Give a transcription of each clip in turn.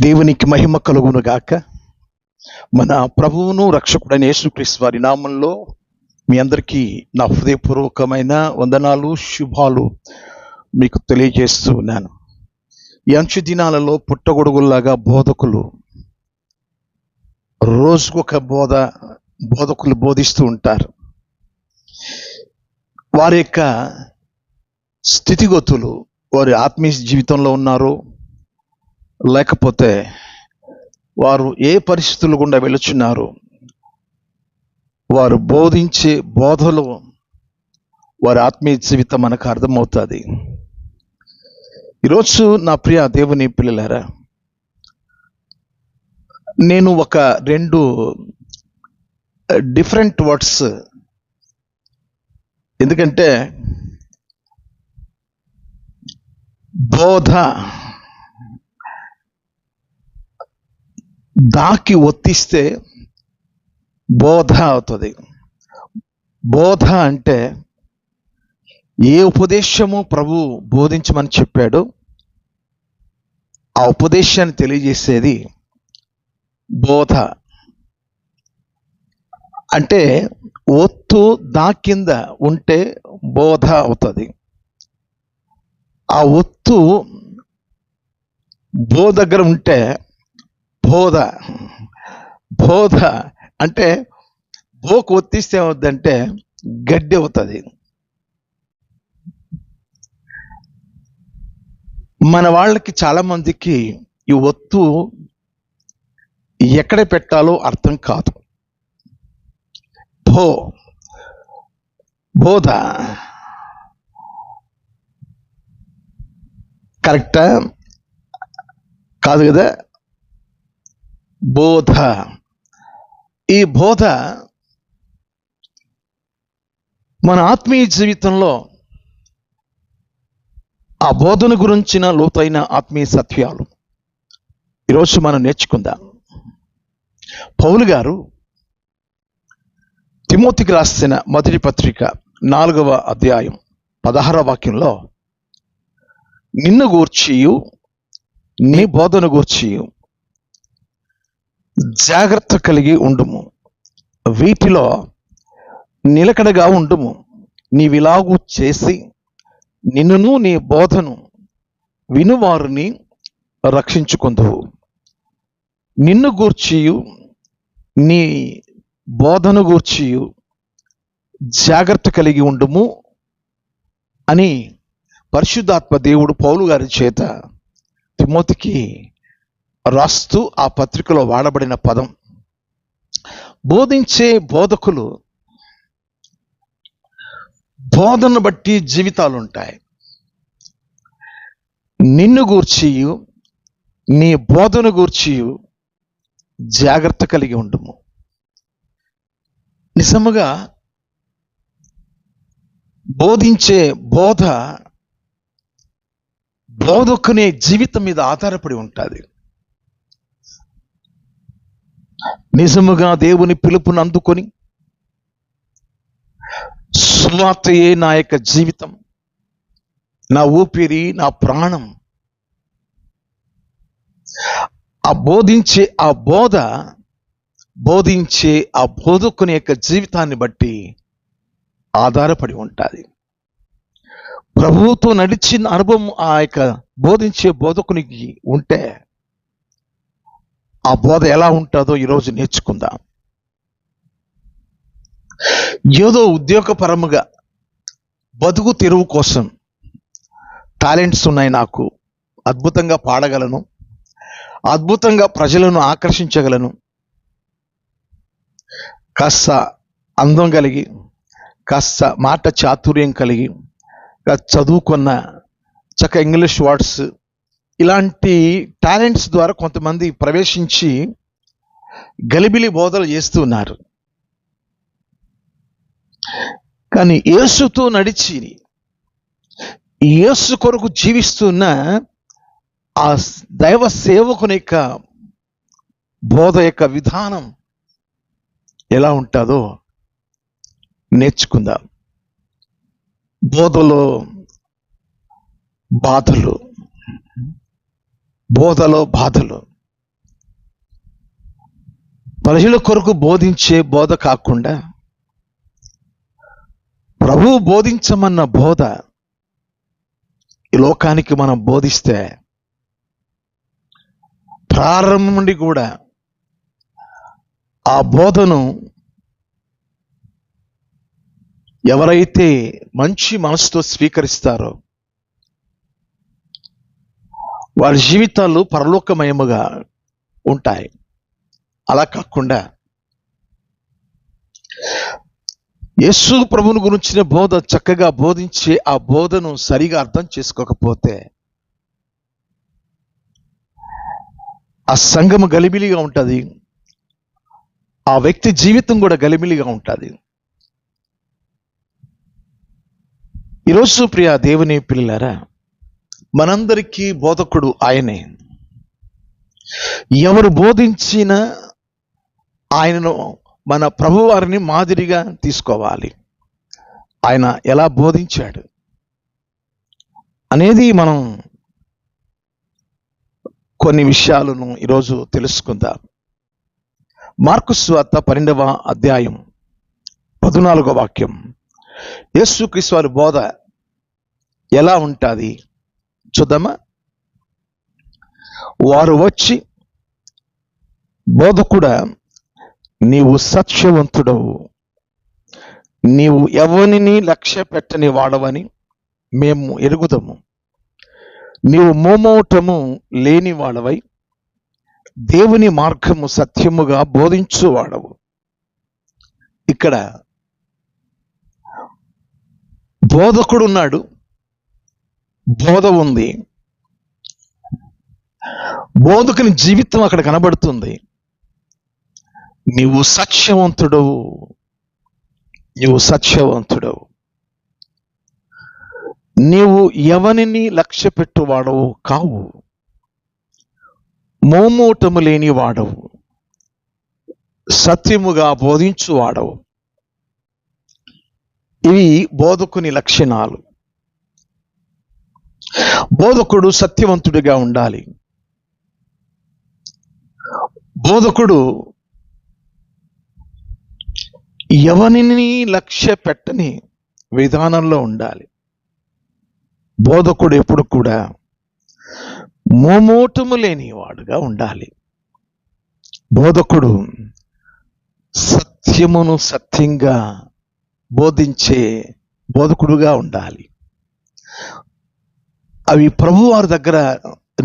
దేవునికి మహిమ కలుగును గాక. మన ప్రభువును రక్షకుడైన యేసుక్రీస్తు వారి నామంలో మీ అందరికీ నా హృదయపూర్వకమైన వందనాలు, శుభాలు మీకు తెలియజేస్తూ ఉన్నాను. ఈ అంచు దినాలలో పుట్టగొడుగుల్లాగా బోధకులు రోజుకొక బోధకులు బోధిస్తూ ఉంటారు. వారి యొక్క స్థితిగతులు, వారి ఆత్మీయ జీవితంలో ఉన్నారు, లేకపోతే వారు ఏ పరిస్థితులు గుండా వెళుచున్నారు, వారు బోధించే బోధలు వారి ఆత్మీయ జీవితం మనకు అర్థమవుతుంది. ఈరోజు నా ప్రియ దేవుని పిల్లలారా, నేను ఒక రెండు డిఫరెంట్ వర్డ్స్, ఎందుకంటే బోధ దాకి ఒత్తిస్తే బోధ అవుతుంది. బోధ అంటే ఏ ఉపదేశము ప్రభు బోధించమని చెప్పాడు ఆ ఉపదేశాన్ని తెలియజేసేది బోధ. అంటే ఒత్తు దా కింద ఉంటే బోధ అవుతుంది. ఆ ఒత్తు బో దగ్గర ఉంటే బోధ. బోధ అంటే బోకు ఒత్తిస్తే ఏమవుద్దంటే గడ్డి అవుతుంది. మన వాళ్ళకి చాలా మందికి ఈ ఒత్తు ఎక్కడ పెట్టాలో అర్థం కాదు. బోధ కరెక్టా కాదు కదా? బోధ, ఈ బోధ మన ఆత్మీయ జీవితంలో ఆ బోధన గురించిన లోతైన ఆత్మీయ సత్యాలు ఈరోజు మనం నేర్చుకుందాం. పౌలు గారు తిమోతికి రాసిన మొదటి పత్రిక 4వ అధ్యాయం 16వ వాక్యంలో, నిన్ను గూర్చియు నీ బోధన గూర్చియు జాగ్రత్త కలిగి ఉండుము, వీటిలో నిలకడగా ఉండుము, నీవిలాగు చేసి నిన్నును నీ బోధను వినువారిని రక్షించుకొందువు. నిన్ను గూర్చియు నీ బోధన గూర్చియు జాగ్రత్త కలిగి ఉండుము అని పరిశుద్ధాత్మ దేవుడు పౌలు గారి చేత తిమోతికి రాస్తూ ఆ పత్రికలో వాడబడిన పదం. బోధించే బోధకులు బోధన బట్టి జీవితాలు ఉంటాయి. నిన్ను గూర్చియు నీ బోధన గూర్చియు జాగ్రత్త కలిగి ఉండుము. నిజముగా బోధించే బోధకునే జీవితం మీద ఆధారపడి ఉంటుంది. నిజముగా దేవుని పిలుపును అందుకొని సువార్తయే నా యొక్క జీవితం, నా ఊపిరి, నా ప్రాణం, బోధించే ఆ బోధకుని యొక్క జీవితాన్ని బట్టి ఆధారపడి ఉంటుంది. ప్రభువుతో నడిచిన అనుభవం ఆ యొక్క బోధించే బోధకునికి ఉంటే ఆ బోధ ఎలా ఉంటుందో ఈరోజు నేర్చుకుందాం. ఏదో ఉద్యోగపరముగా బతుకు తెరువు కోసం టాలెంట్స్ ఉన్నాయి, నాకు అద్భుతంగా పాడగలను, అద్భుతంగా ప్రజలను ఆకర్షించగలను, కాస్త అందం కలిగి, కాస్త మాట చాతుర్యం కలిగి, చదువుకున్న చక్క ఇంగ్లీష్ వర్డ్స్, ఇలాంటి టాలెంట్స్ ద్వారా కొంతమంది ప్రవేశించి గలిబిలి బోధలు చేస్తున్నారు. కానీ యేసుతో నడిచి యేసు కొరకు జీవిస్తున్న ఆ దైవ సేవకుని యొక్క బోధ యొక్క విధానం ఎలా ఉంటుందో నేర్చుకుందాం. బోధలో బాధలు, ప్రజల కొరకు బోధించే బోధ కాకుండా ప్రభువు బోధించమన్న బోధ ఈ లోకానికి మనం బోధిస్తే ప్రారంభం నుండి కూడా ఆ బోధను ఎవరైతే మంచి మనసుతో స్వీకరిస్తారో వారి జీవితాలు పరలోకమయముగా ఉంటాయి. అలా కాకుండా యేసు ప్రభువుని గురించిన బోధ చక్కగా బోధించే ఆ బోధను సరిగా అర్థం చేసుకోకపోతే ఆ సంఘము గలిబిలిగా ఉంటుంది, ఆ వ్యక్తి జీవితం కూడా గలిబిలిగా ఉంటుంది. ఈరోజు ప్రియ దేవుని పిల్లలారా, మనందరికీ బోధకుడు ఆయనే. ఎవరు బోధించిన ఆయనను మన ప్రభువారిని మాదిరిగా తీసుకోవాలి. ఆయన ఎలా బోధించాడు అనేది మనం కొన్ని విషయాలను ఈరోజు తెలుసుకుందాం. మార్కు సువార్త 12వ అధ్యాయం 14వ వాక్యం. యేసుక్రీస్తు వారి బోధ ఎలా ఉంటుంది చూద్దామా? వారు వచ్చి, బోధకుడా, నీవు సత్యవంతుడవు, నీవు ఎవరిని లక్ష్య పెట్టని వాడవని మేము ఎరుగుదము. నీవు మోమోటము లేని వాడవై దేవుని మార్గము సత్యముగా బోధించువాడవు. ఇక్కడ బోధకుడు ఉన్నాడు, బోధ ఉంది, బోధకుని జీవితం అక్కడ కనబడుతుంది. నీవు సత్యవంతుడవు, నీవు సత్యవంతుడవు, నీవు ఎవరిని లక్ష్య పెట్టువాడవు కావు, మోమోటము లేని వాడవు, సత్యముగా బోధించువాడవు. ఇవి బోధకుని లక్షణాలు. బోధకుడు సత్యవంతుడిగా ఉండాలి. బోధకుడు ఎవరిని లక్ష్య పెట్టని విధానంలో ఉండాలి. బోధకుడు ఎప్పుడు కూడా మోమోటము లేని వాడుగా ఉండాలి. బోధకుడు సత్యమును సత్యంగా బోధించే బోధకుడుగా ఉండాలి. అవి ప్రభువారి దగ్గర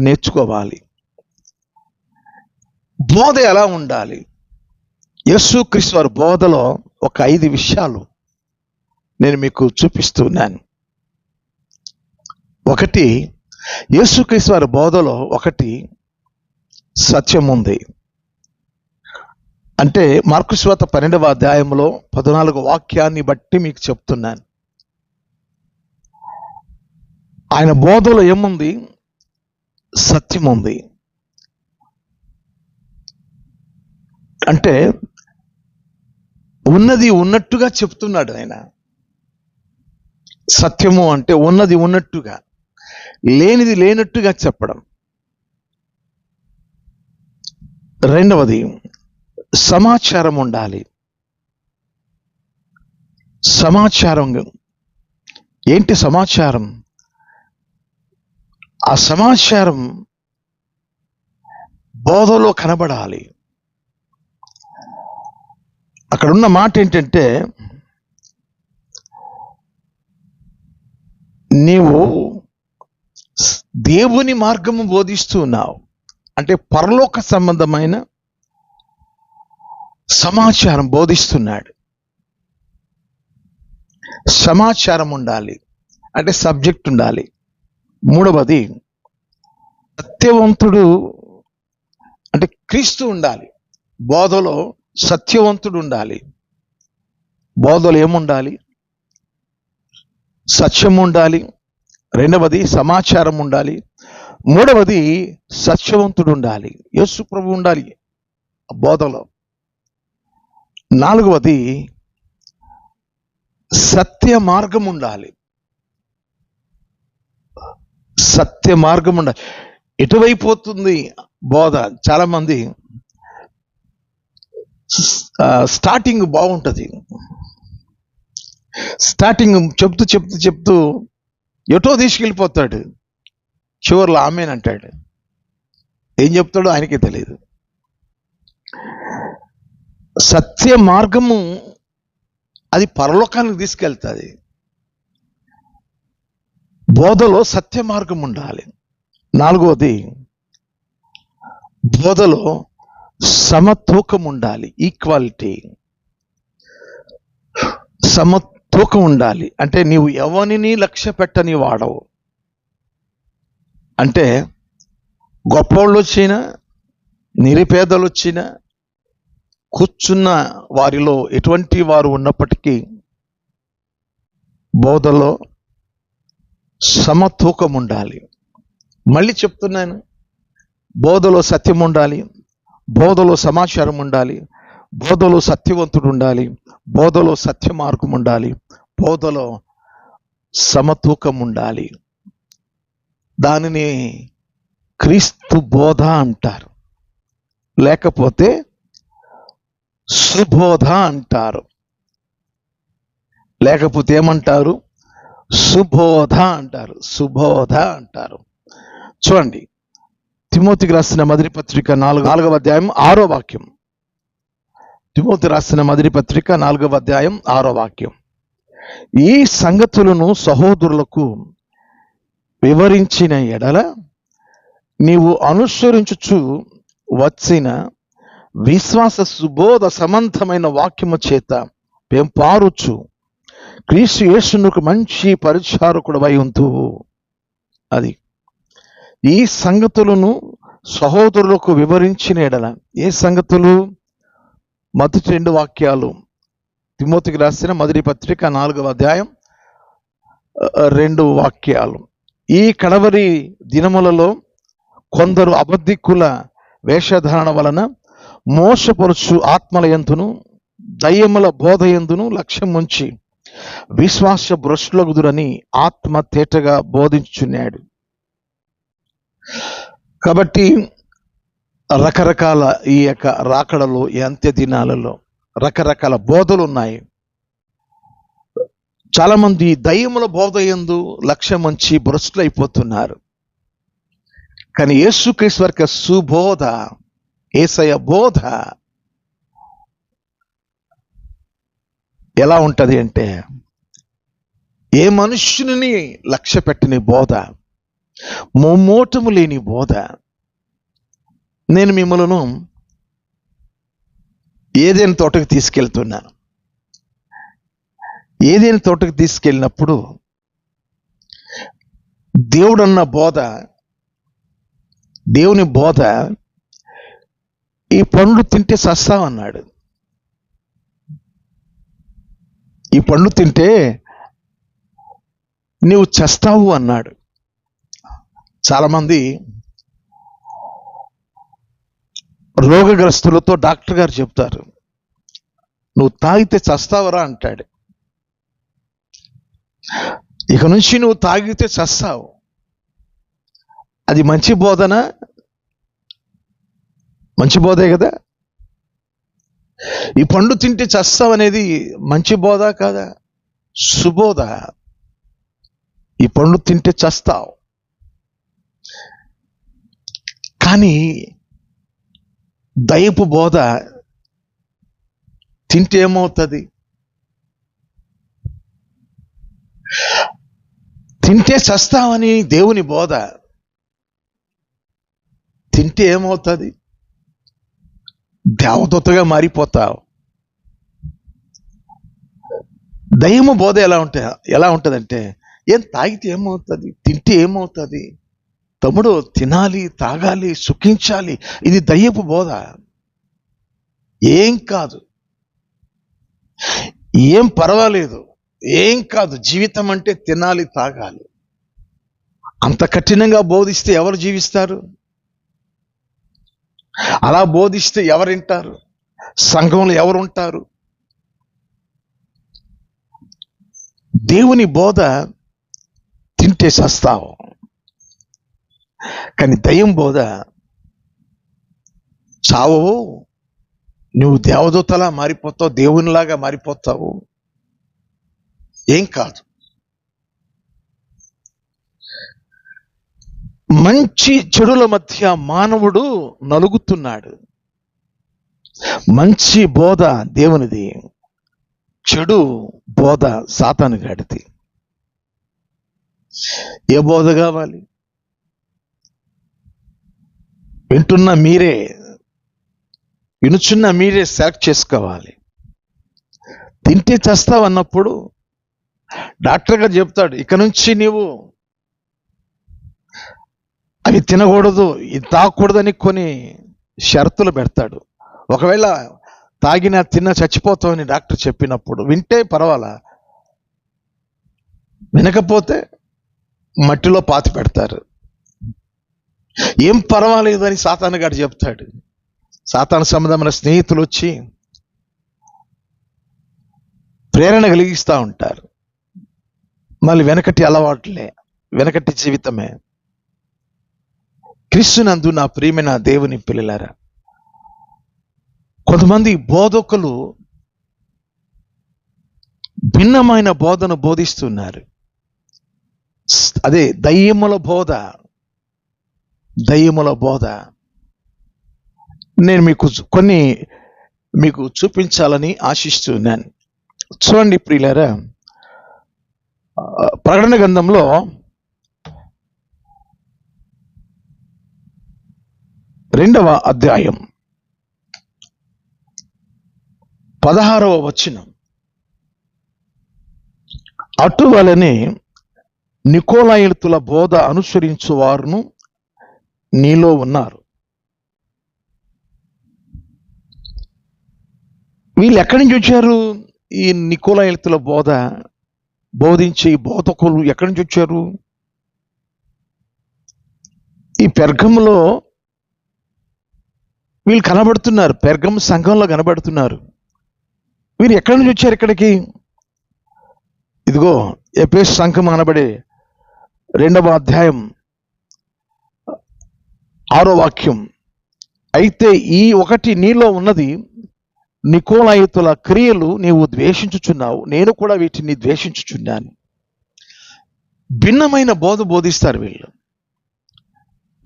నేర్చుకోవాలి. బోధ ఎలా ఉండాలి? యేసుక్రీస్తు వారి బోధలో ఒక 5 విషయాలు నేను మీకు చూపిస్తున్నాను. ఒకటి, యేసుక్రీస్తు వారి బోధలో ఒకటి సత్యం ఉంది. అంటే మార్కు సువార్త 12వ అధ్యాయంలో 14వ వాక్యాన్ని బట్టి మీకు చెప్తున్నాను. ఆయన బోధలో ఏముంది? సత్యం ఉంది. అంటే ఉన్నది ఉన్నట్టుగా చెప్తున్నాడు ఆయన. సత్యము అంటే ఉన్నది ఉన్నట్టుగా, లేనిది లేనట్టుగా చెప్పడం. రెండవది, సమాచారం ఉండాలి. సమాచారం ఏంటి? సమాచారం, ఆ సమాచారం బోధలో కనబడాలి. అక్కడ ఉన్న మాట ఏంటంటే, నీవు దేవుని మార్గము బోధిస్తూ ఉన్నావు. అంటే పరలోక సంబంధమైన సమాచారం బోధిస్తున్నాడు. సమాచారం ఉండాలి, అంటే సబ్జెక్ట్ ఉండాలి. మూడవది, సత్యవంతుడు అంటే క్రీస్తు ఉండాలి. బోధలో సత్యవంతుడు ఉండాలి. బోధలో ఏముండాలి? సత్యం ఉండాలి. రెండవది, సమాచారం ఉండాలి. మూడవది, సత్యవంతుడు ఉండాలి. యేసు ప్రభు ఉండాలి బోధలో. నాలుగవది, సత్య మార్గం ఉండాలి. సత్య మార్గం ఉండాలి. ఎటువైపోతుంది బోధ? చాలా మంది స్టార్టింగ్ బాగుంటుంది. స్టార్టింగ్ చెప్తూ చెప్తూ చెప్తూ ఎటో తీసుకెళ్ళిపోతాడు. చివర్లో ఆమెనంటాడు. ఏం చెప్తాడో ఆయనకే తెలియదు. సత్య మార్గము అది పరలోకానికి తీసుకెళ్తుంది. బోధలో సత్య మార్గం ఉండాలి. 4వది, బోధలో సమతూకం ఉండాలి. ఈక్వాలిటీ, సమతూకం ఉండాలి. అంటే నీవు ఎవరిని లక్ష్య పెట్టని వాడవు. అంటే గొప్పవాళ్ళు వచ్చినా, నిరుపేదలు వచ్చినా, కూర్చున్న వారిలో ఎటువంటి వారు ఉన్నప్పటికీ బోధలో సమతూకం ఉండాలి. మళ్ళీ చెప్తున్నాను, బోధలో సత్యం ఉండాలి, బోధలో సమాచారం ఉండాలి, బోధలో సత్యవంతుడు ఉండాలి, బోధలో సత్య మార్గం ఉండాలి, బోధలో సమతూకం ఉండాలి. దానిని క్రీస్తు బోధ అంటారు, లేకపోతే సుబోధ అంటారు, లేకపోతే ఏమంటారు? సుబోధ అంటారు, సుబోధ అంటారు. చూడండి, తిమోతికి రాసిన మొదటి పత్రిక 4వ అధ్యాయం 6వ వాక్యం. తిమోతి రాసిన మొదటి పత్రిక 4వ అధ్యాయం 6వ వాక్యం. ఈ సంగతులను సహోదరులకు వివరించిన ఎడల నీవు అనుసరించుచు వచ్చిన విశ్వాస సుబోధ సంబంధమైన వాక్యము చేత పెంపారుచు క్రీస్తు యేసునకు మంచి పరిచారకుడవై ఉంతువు. అది ఈ సంగతులను సహోదరులకు వివరించిన ఎడల. ఏ సంగతులు? మొదటి 2 వాక్యాలు, తిమోతికి రాసిన మొదటి పత్రిక 4వ అధ్యాయం 2 వాక్యాలు. ఈ కడవరి దినములలో కొందరు అబద్ధికుల వేషధారణ వలన మోసపరుచు ఆత్మల యందును దయ్యముల బోధ యందును లక్ష్యం ఉంచి విశ్వాస భ్రష్టులగుదురని ఆత్మ తేటగా బోధించుచున్నాడు. కాబట్టి రకరకాల ఈ యొక్క రాకడలో, ఈ అంత్య దినాలలో రకరకాల బోధలు ఉన్నాయి. చాలా మంది దయ్యముల బోధ యందు లక్ష్యం ఉంచి భ్రష్టులైపోతున్నారు. కానీ యేసుక్రీస్తు వారి సుబోధ, యేసయ్య బోధ ఎలా ఉంటది అంటే, ఏ మనుష్యుని లక్ష్య పెట్టని బోధ, మొమ్మోటము లేని బోధ. నేను మిమ్మల్ని ఏదైనా తోటకు తీసుకెళ్తున్నాను. ఏదైనా తోటకు తీసుకెళ్ళినప్పుడు దేవుడన్న బోధ, దేవుని బోధ, ఈ పండు తింటే చస్తావన్నాడు. ఈ పండు తింటే నీవు చస్తావు అన్నాడు. చాలామంది రోగగ్రస్తులతో డాక్టర్ గారు చెప్తారు, నువ్వు తాగితే చస్తావరా అంటాడు. ఇక నుంచి నువ్వు తాగితే చస్తావు. అది మంచి బోధన? మంచి బోధే కదా. ఈ పండు తింటే చస్తావు అనేది మంచి బోధ కాదా? సుబోధ. ఈ పండు తింటే చస్తావు. కానీ దైవపు బోధ తింటే ఏమవుతుంది? తింటే చస్తావని దేవుని బోధ తింటే ఏమవుతుంది? దేవదూతగా మారిపోతావు. దయ్యము బోధ ఎలా ఉంటుందంటే, ఏం తాగితే ఏమవుతుంది, తింటే ఏమవుతుంది, తమ్ముడు తినాలి, తాగాలి, సుఖించాలి. ఇది దయ్యపు బోధ. ఏం కాదు, ఏం పర్వాలేదు, ఏం కాదు, జీవితం అంటే తినాలి, తాగాలి. అంత కఠినంగా బోధిస్తే ఎవరు జీవిస్తారు? అలా బోధిస్తే ఎవరు వింటారు? సంఘంలో ఎవరు ఉంటారు? దేవుని బోధ తింటే చస్తావు. కానీ దయ్యం బోధ చావవు, నువ్వు దేవదూతలా మారిపోతావు, దేవునిలాగా మారిపోతావు. ఏం కాదు. మంచి చెడుల మధ్య మానవుడు నలుగుతున్నాడు. మంచి బోధ దేవునిది, చెడు బోధ సాతానుగాడిది. ఏ బోధ కావాలి? వింటున్న మీరే, వినుచున్న మీరే సెలెక్ట్ చేసుకోవాలి. తింటే చేస్తావన్నప్పుడు డాక్టర్ గారు చెప్తాడు, ఇక నుంచి నీవు అవి తినకూడదు, ఇది తాగకూడదని కొన్ని షరతులు పెడతాడు. ఒకవేళ తాగినా తిన్నా చచ్చిపోతామని డాక్టర్ చెప్పినప్పుడు వింటే పర్వాలా, వినకపోతే మట్టిలో పాతి పెడతారు. ఏం పర్వాలేదు అని సాతాను గారు చెప్తాడు. సాతాను సంబంధమైన స్నేహితులు వచ్చి ప్రేరణ కలిగిస్తూ ఉంటారు. మళ్ళీ వెనకటి అలవాట్లే, వెనకటి జీవితమే. క్రీస్తునందు నా ప్రియమైన దేవుని పిల్లలారా, కొంతమంది బోధకులు భిన్నమైన బోధను బోధిస్తున్నారు. అదే దయ్యముల బోధ. దయ్యముల బోధ నేను మీకు చూపించాలని ఆశిస్తున్నాను. చూడండి ప్రియులారా, ప్రకటన గ్రంథంలో 2వ అధ్యాయం 16వ వచనం. అటువలనే నికోలాయితుల బోధ అనుసరించు వారును నీలో ఉన్నారు. వీళ్ళు ఎక్కడి నుంచి వచ్చారు? ఈ నికోలాయితుల బోధ బోధించే బోధకులు ఎక్కడి నుంచి వచ్చారు? ఈ పెర్గములో వీళ్ళు కనబడుతున్నారు, పెర్గము సంఘంలో కనబడుతున్నారు. వీరు ఎక్కడి నుంచి వచ్చారు ఇక్కడికి? ఇదిగో ఎఫెసు సంఘం అనబడే 2వ అధ్యాయం 6వ వాక్యం. అయితే ఈ ఒకటి నీలో ఉన్నది, నికోలాయితుల క్రియలు నీవు ద్వేషించుచున్నావు, నేను కూడా వీటిని ద్వేషించుచున్నాను. భిన్నమైన బోధ బోధిస్తారు వీళ్ళు.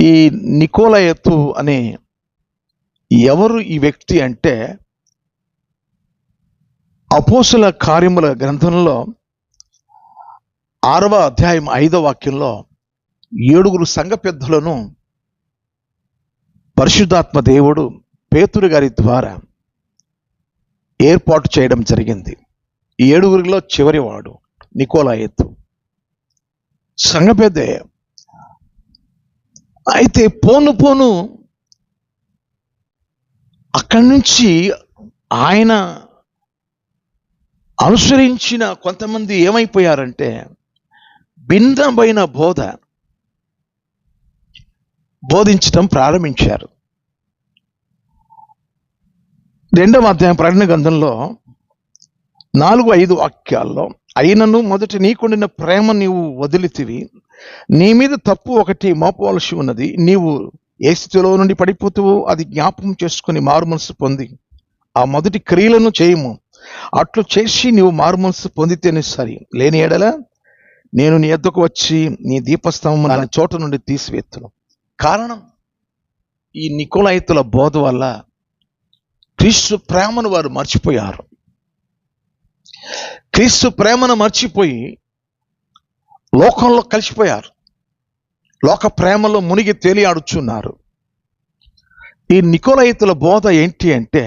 ఈ నికోలాయితు అనే ఎవరు ఈ వ్యక్తి అంటే, అపోస్తుల కార్యముల గ్రంథంలో 6వ అధ్యాయం 5వ వాక్యంలో 7 సంఘ పెద్దలను పరిశుద్ధాత్మ దేవుడు పేతురు గారి ద్వారా ఏర్పాటు చేయడం జరిగింది. ఈ 7 చివరివాడు నికోలాయితు, సంఘ పెద్దే. అయితే పోను పోను అక్కడి నుంచి ఆయన అనుసరించిన కొంతమంది ఏమైపోయారంటే భిన్నమైన బోధ బోధించడం ప్రారంభించారు. 2వ అధ్యాయం ప్రకటన గ్రంథంలో 4-5 వాక్యాల్లో, అయినను మొదట నీకుండిన ప్రేమ నీవు వదిలితివి, నీ మీద తప్పు ఒకటి మోపవలసి ఉన్నది, నీవు ఏ స్థితిలో నుండి పడిపోతావో అది జ్ఞాపకం చేసుకుని మారుమనసు పొంది ఆ మొదటి క్రియలను చేయము. అట్లు చేసి నీవు మారుమనసు పొందితేనే సరి, లేని ఎడల నేను నీ యొద్దకు వచ్చి నీ దీపస్తంభం నా చోట నుండి తీసివేత్తును. కారణం, ఈ నికోలాయితుల బోధ వల్ల క్రీస్తు ప్రేమను వారు మర్చిపోయారు. క్రీస్తు ప్రేమను మర్చిపోయి లోకంలో కలిసిపోయారు, లోక ప్రేమలో మునిగి తేలియాడుచున్నారు. ఈ నికోలాయితుల బోధ ఏంటి అంటే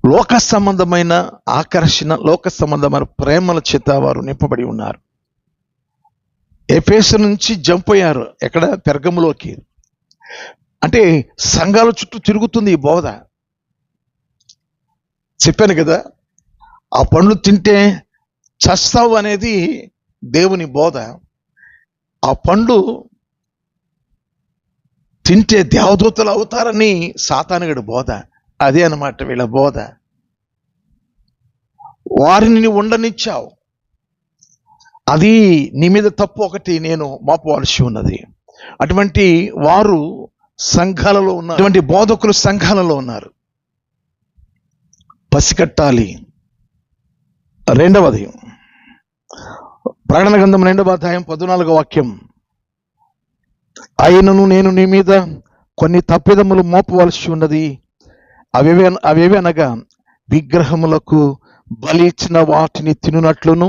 లోక సంబంధమైన ఆకర్షణ, లోక సంబంధమైన ప్రేమల చేత వారు నింపబడి ఉన్నారు. ఎఫెసు నుంచి జంప్ అయ్యారు ఎక్కడ? పెర్గములోకి. అంటే సంఘాల చుట్టూ తిరుగుతుంది ఈ బోధ. చెప్పాను కదా, ఆ పండ్లు తింటే చస్తావు అనేది దేవుని బోధ. ఆ పండు తింటే దేవదూతలు అవుతారని సాతానుగడి బోధ. అదే అన్నమాట వీళ్ళ బోధ. వారిని ఉండనిచ్చావు, అది నీ మీద తప్పు ఒకటి నేను మోపవలసి ఉన్నది. అటువంటి వారు సంఘాలలో ఉన్నారు, అటువంటి బోధకులు సంఘాలలో ఉన్నారు. పసికట్టాలి. రెండవది, ప్రకటన గ్రంథం 2వ అధ్యాయం 14వ వాక్యం, అయినను నేను నీ మీద కొన్ని తప్పిదములు మోపవలసి ఉన్నది. అవేవి అనగా విగ్రహములకు బలి ఇచ్చిన వాటిని తినునట్లును,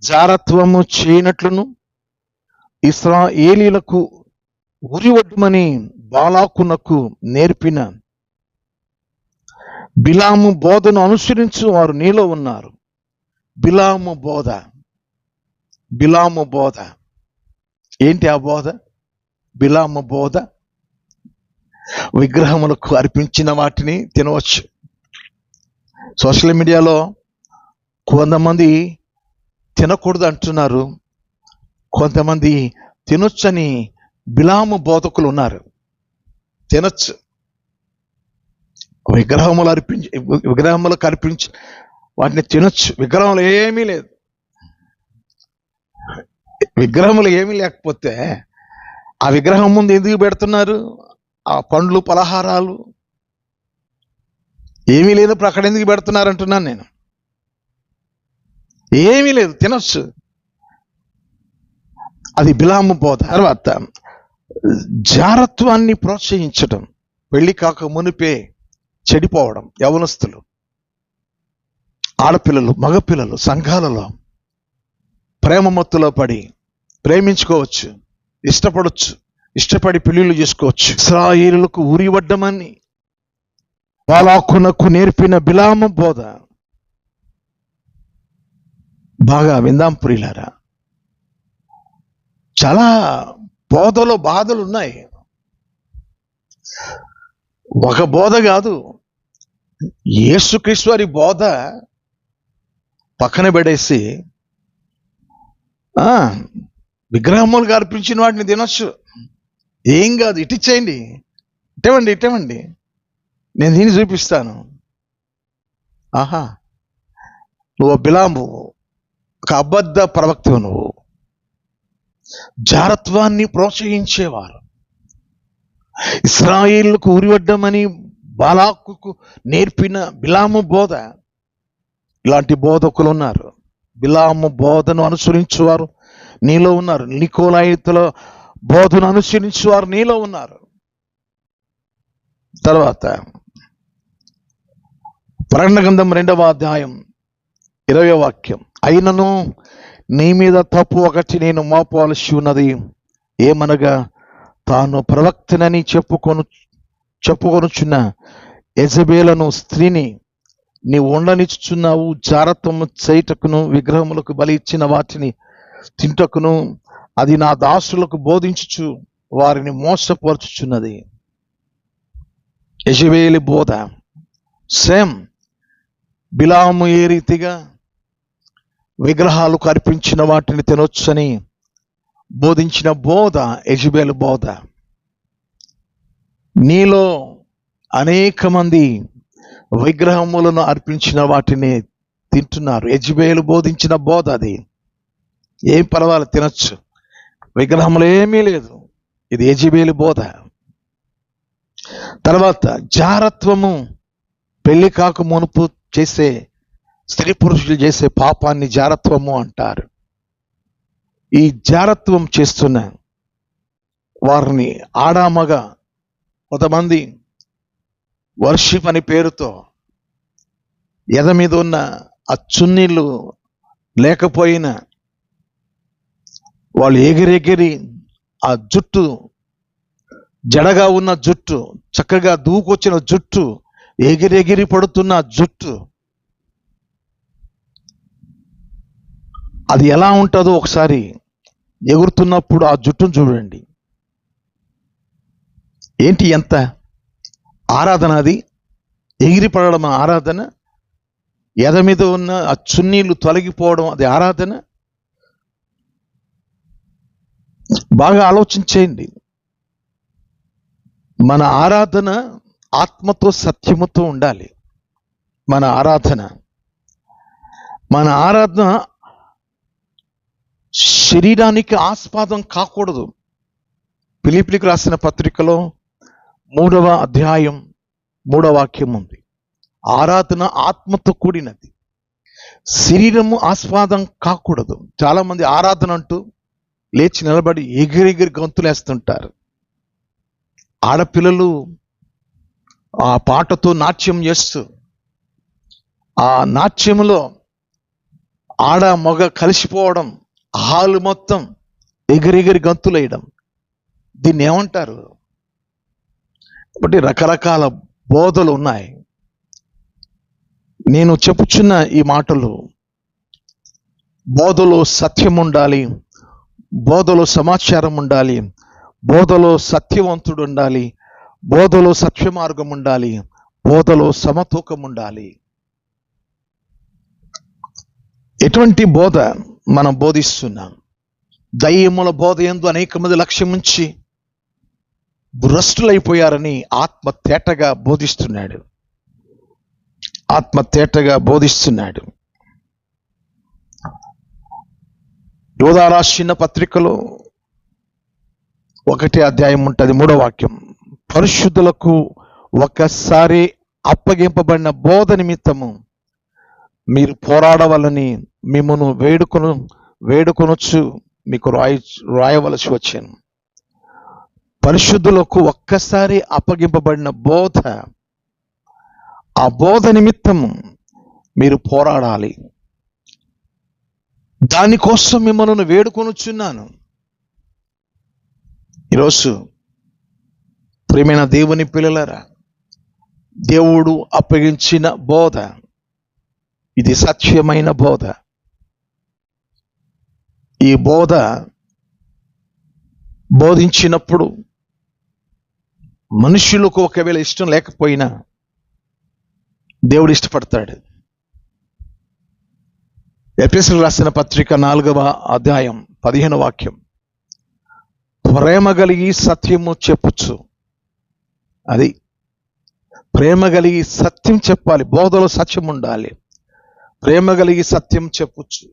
జారత్వము చేయనట్లును, ఇశ్రాయేలీయులకు ఉరివడ్డుమని బాలాకునకు నేర్పిన బిలాము బోధను అనుసరించు వారు నీలో ఉన్నారు. బిలాము బోధ ఏంటి? ఆ బోధ, బిలాము బోధ, విగ్రహములకు అర్పించిన వాటిని తినవచ్చు. సోషల్ మీడియాలో కొంతమంది తినకూడదు అంటున్నారు, కొంతమంది తినొచ్చని బిలాము బోధకులు ఉన్నారు. తినొచ్చు. విగ్రహములకు అర్పించి వాటిని తినొచ్చు. విగ్రహములు ఏమీ లేదు. విగ్రహములు ఏమీ లేకపోతే ఆ విగ్రహం ముందు ఎందుకు పెడుతున్నారు? ఆ పండ్లు పలహారాలు ఏమీ లేనప్పుడు అక్కడ ఎందుకు పెడుతున్నారు అంటున్నాను నేను. ఏమీ లేదు, తినొచ్చు. అది బిలాము బోధ. తర్వాత జారత్వాన్ని ప్రోత్సహించడం, పెళ్లి కాక మునిపే చెడిపోవడం. యవనస్తులు, ఆడపిల్లలు, మగపిల్లలు సంఘాలలో ప్రేమ మత్తులో పడి ప్రేమించుకోవచ్చు, ఇష్టపడి పెళ్లిళ్ళు చేసుకోవచ్చు. ఇశ్రాయేలులకు ఉరివడ్డమని బాలాకునకు నేర్పిన బిలాము బోధ. బాగా విందాం ప్రియులారా. చాలా బోధలో బాధలు ఉన్నాయి. ఒక బోధ కాదు, యేసుక్రీస్తు వారి బోధ పక్కన పెడేసి విగ్రహములుగా అర్పించిన వాటిని తినొచ్చు, ఏం కాదు, ఇటిచ్చేయండి, ఇటవండి, నేను దీన్ని చూపిస్తాను. ఆహా, నువ్వు బిలాము, ఒక అబద్ధ ప్రవక్తవు. నువ్వు జారత్వాన్ని ప్రోత్సహించేవారు, ఇశ్రాయేలుకు ఉరివడ్డమని బాలాకుకు నేర్పిన బిలాము బోధ. ఇలాంటి బోధకులు ఉన్నారు. బిలాము బోధను అనుసరించువారు నీలో ఉన్నారు. నికోలాయితుల బోధను అనుసరించువారు నీలో ఉన్నారు. తర్వాత ప్రకటన గ్రంథం 2వ అధ్యాయం 20వ వాక్యం, అయినను నీ మీద తప్పు ఒకటి నేను మోపవలసి ఉన్నది. ఏమనగా తాను ప్రవక్తనని చెప్పుకొనుచున్న యెజబెలను స్త్రీని నీవు ఉండనిచ్చుచున్నావు. జారత్వము చేయుటకును విగ్రహములకు బలి ఇచ్చిన వాటిని తింటకును అది నా దాసులకు బోధించుచు వారిని మోసపరుచుచున్నది. యెజబెలు బోధ సేమ్. బిలాము ఏ రీతిగా విగ్రహాలకు అర్పించిన వాటిని తినొచ్చని బోధించిన బోధ యెజబెలు బోధ. నీలో అనేక మంది విగ్రహములను అర్పించిన వాటిని తింటున్నారు. యెజబెలు బోధించిన బోధ అది. ఏం పర్వాలేదు, తినొచ్చు, విగ్రహములు ఏమీ లేదు. ఇది యెజబెలు బోధ. తర్వాత జారత్వము, పెళ్లి కాక మునుపు చేసే స్త్రీ పురుషులు చేసే పాపాన్ని జారత్వము అంటారు. ఈ జారత్వం చేస్తున్న వారిని ఆడామగా కొంతమంది వర్షిప్ అని పేరుతో ఎద మీద ఉన్న ఆ చున్నీళ్ళు లేకపోయినా వాళ్ళు ఎగిరెగిరి ఆ జుట్టు, జడగా ఉన్న జుట్టు, చక్కగా దూకొచ్చిన జుట్టు, ఎగిరెగిరి పడుతున్న జుట్టు, అది ఎలా ఉంటుందో ఒకసారి ఎగురుతున్నప్పుడు ఆ జుట్టును చూడండి. ఏంటి, ఎంత ఆరాధన అది! ఎగిరిపడడం ఆరాధన, ఎద మీద ఉన్న ఆ చున్నీలు తొలగిపోవడం అది ఆరాధన. బాగా ఆలోచించేయండి. మన ఆరాధన ఆత్మతో సత్యముతో ఉండాలి. మన ఆరాధన శరీరానికి ఆస్పాదం కాకూడదు. ఫిలిప్పీయులకు రాసిన పత్రికలో 3వ అధ్యాయం 3వ వాక్యం ఉంది. ఆరాధన ఆత్మతో కూడినది. శరీరము ఆస్వాదం కాకూడదు. చాలా మంది ఆరాధన అంటూ లేచి నిలబడి ఎగిరెగిరి గంతులేస్తుంటారు. ఆడపిల్లలు ఆ పాటతో నాట్యం చేస్తూ, ఆ నాట్యంలో ఆడ మగ కలిసిపోవడం, హాలు మొత్తం ఎగిరెగిరి గంతులేయడం, దీన్ని ఏమంటారు? కాబట్టి రకరకాల బోధలు ఉన్నాయి. నేను చెప్పుచున్న ఈ మాటలు, బోధలో సత్యం ఉండాలి, బోధలో సమాచారం ఉండాలి, బోధలో సత్యవంతుడు ఉండాలి, బోధలో సత్య మార్గం ఉండాలి, బోధలో సమతూకం ఉండాలి. ఎటువంటి బోధ మనం బోధిస్తున్నాం? దయ్యముల బోధ యందు అనేక మంది లక్ష్యం ఉంచి భ్రష్టులైపోయారని ఆత్మ తేటగా బోధిస్తున్నాడు. ఆత్మ తేటగా బోధిస్తున్నాడు. యోధా రాసిన పత్రికలో 1వ అధ్యాయం ఉంటుంది, 3వ వాక్యం. పరిశుద్ధులకు ఒక్కసారి అప్పగింపబడిన బోధ నిమిత్తము మీరు పోరాడవలని మిమ్మను వేడుకొనొచ్చు మీకు రాయవలసి వచ్చాను. పరిశుద్ధులకు ఒక్కసారి అప్పగింపబడిన బోధ, ఆ బోధ నిమిత్తము మీరు పోరాడాలి. దానికోసం మిమ్మల్ని వేడుకొనుచున్నాను. ఈరోజు ప్రియమైన దేవుని పిల్లలారా, దేవుడు అప్పగించిన బోధ ఇది సత్యమైన బోధ. ఈ బోధ బోధించినప్పుడు మనుషులకు ఒకవేళ ఇష్టం లేకపోయినా దేవుడు ఇష్టపడతాడు. ఎఫెసీయులకు రాసిన పత్రిక 4వ అధ్యాయం 15వ వాక్యం. ప్రేమ కలిగి సత్యము చెప్పుచ్చు. అది ప్రేమ కలిగి సత్యం చెప్పాలి. బోధలో సత్యం ఉండాలి. ప్రేమ కలిగి సత్యం చెప్పుచ్చు.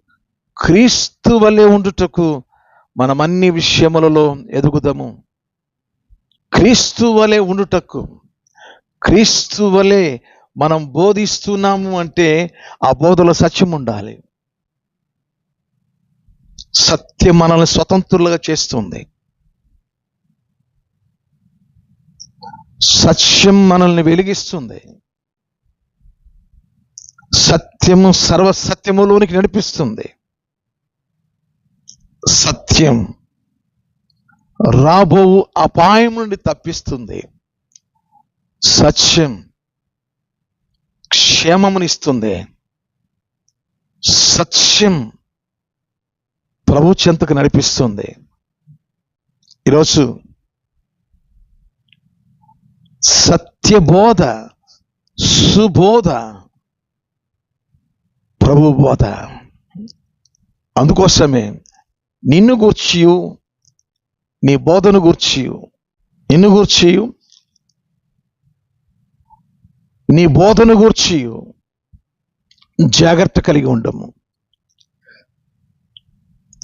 క్రీస్తు వలె ఉండుటకు మనం అన్ని విషయములలో ఎదుగుదాము. క్రీస్తు వలె ఉండుటకు, క్రీస్తు వలె మనం బోధిస్తున్నాము అంటే ఆ బోధలో సత్యం ఉండాలి. సత్యం మనల్ని స్వతంత్రులుగా చేస్తుంది. సత్యం మనల్ని వెలిగిస్తుంది. సత్యము సర్వసత్యములోనికి నడిపిస్తుంది. సత్యం రాబో అపాయం నుండి తప్పిస్తుంది. సత్యం క్షేమమునిస్తుంది. సత్యం ప్రభు చెంతకు నడిపిస్తుంది. ఈరోజు సత్యబోధ, సుబోధ, ప్రభు బోధ. అందుకోసమే నిన్ను గూర్చియు, నీ బోధను గూర్చియు, నిన్ను గూర్చియు, నీ బోధను గూర్చియు జాగ్రత్త కలిగి ఉండము.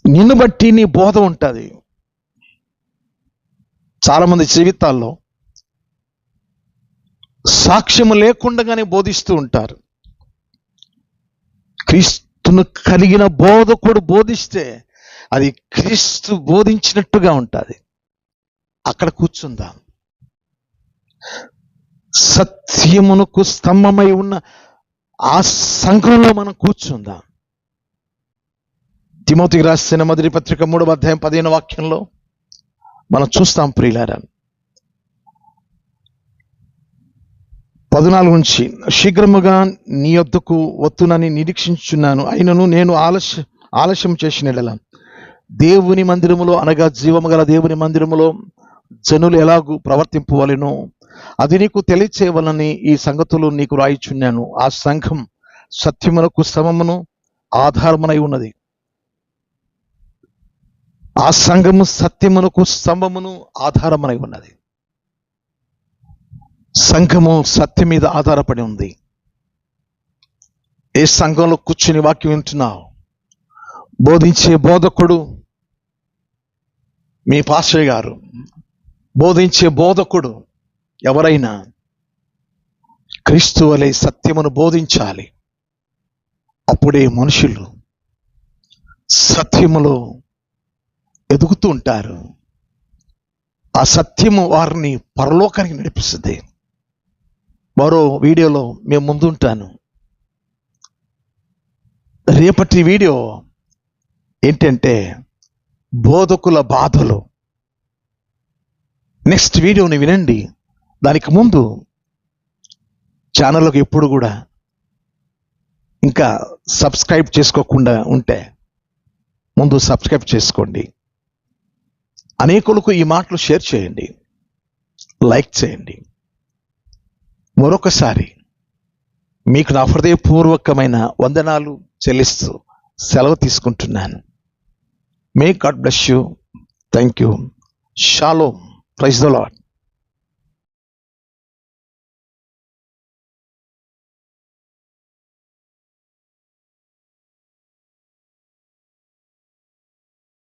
నిన్ను బట్టి నీ బోధ ఉంటుంది. చాలామంది జీవితాల్లో సాక్ష్యము లేకుండానే బోధిస్తూ ఉంటారు. క్రీస్తును కలిగిన బోధకుడు బోధిస్తే అది క్రీస్తు బోధించినట్టుగా ఉంటుంది. అక్కడ కూర్చుందాం. సత్యమునకు స్తంభమై ఉన్న ఆ సంఘంలో మనం కూర్చుందాం. తిమోతికి రాసిన మొదటి పత్రిక 3వ అధ్యాయం 15వ వాక్యంలో మనం చూస్తాం ప్రియులారా. 14 నుంచి, శీఘ్రముగా నీ యొద్దకు వత్తునని నిరీక్షించుచున్నాను. అయినను నేను ఆలస్యం చేసిన ఎడల దేవుని మందిరములో, అనగా జీవము గల దేవుని మందిరములో జనులు ఎలాగూ ప్రవర్తింపవలెనో అది నీకు తెలియచేయవలని ఈ సంగతులు నీకు రాయిచున్నాను. ఆ సంఘం సత్యమునకు స్తంభమును ఆధారమునై ఉన్నది. ఆ సంఘము సత్యమునకు స్తంభమును ఆధారమునై ఉన్నది. సంఘము సత్యం మీద ఆధారపడి ఉంది. ఏ సంఘంలో కూర్చుని వాక్యం వింటున్నావు? బోధించే బోధకుడు మీ పాస్టర్ గారు, బోధించే బోధకుడు ఎవరైనా క్రీస్తు వలె సత్యమును బోధించాలి. అప్పుడే మనుషులు సత్యములో ఎదుగుతూ ఉంటారు. ఆ సత్యము వారిని పరలోకానికి నడిపిస్తుంది. మరో వీడియోలో మేము ముందుంటాను. రేపటి వీడియో ఏంటంటే బోధకుల బాధలు. నెక్స్ట్ వీడియోని వినండి. దానికి ముందు ఛానల్కి ఎప్పుడు కూడా ఇంకా సబ్స్క్రైబ్ చేసుకోకుండా ఉంటే ముందు సబ్స్క్రైబ్ చేసుకోండి. అనేకులకు ఈ మాటలు షేర్ చేయండి, లైక్ చేయండి. మరొకసారి మీకు నా హృదయపూర్వకమైన వందనాలు చెల్లిస్తూ సెలవు తీసుకుంటున్నాను. May God bless you. Thank you. Shalom. Praise the lord.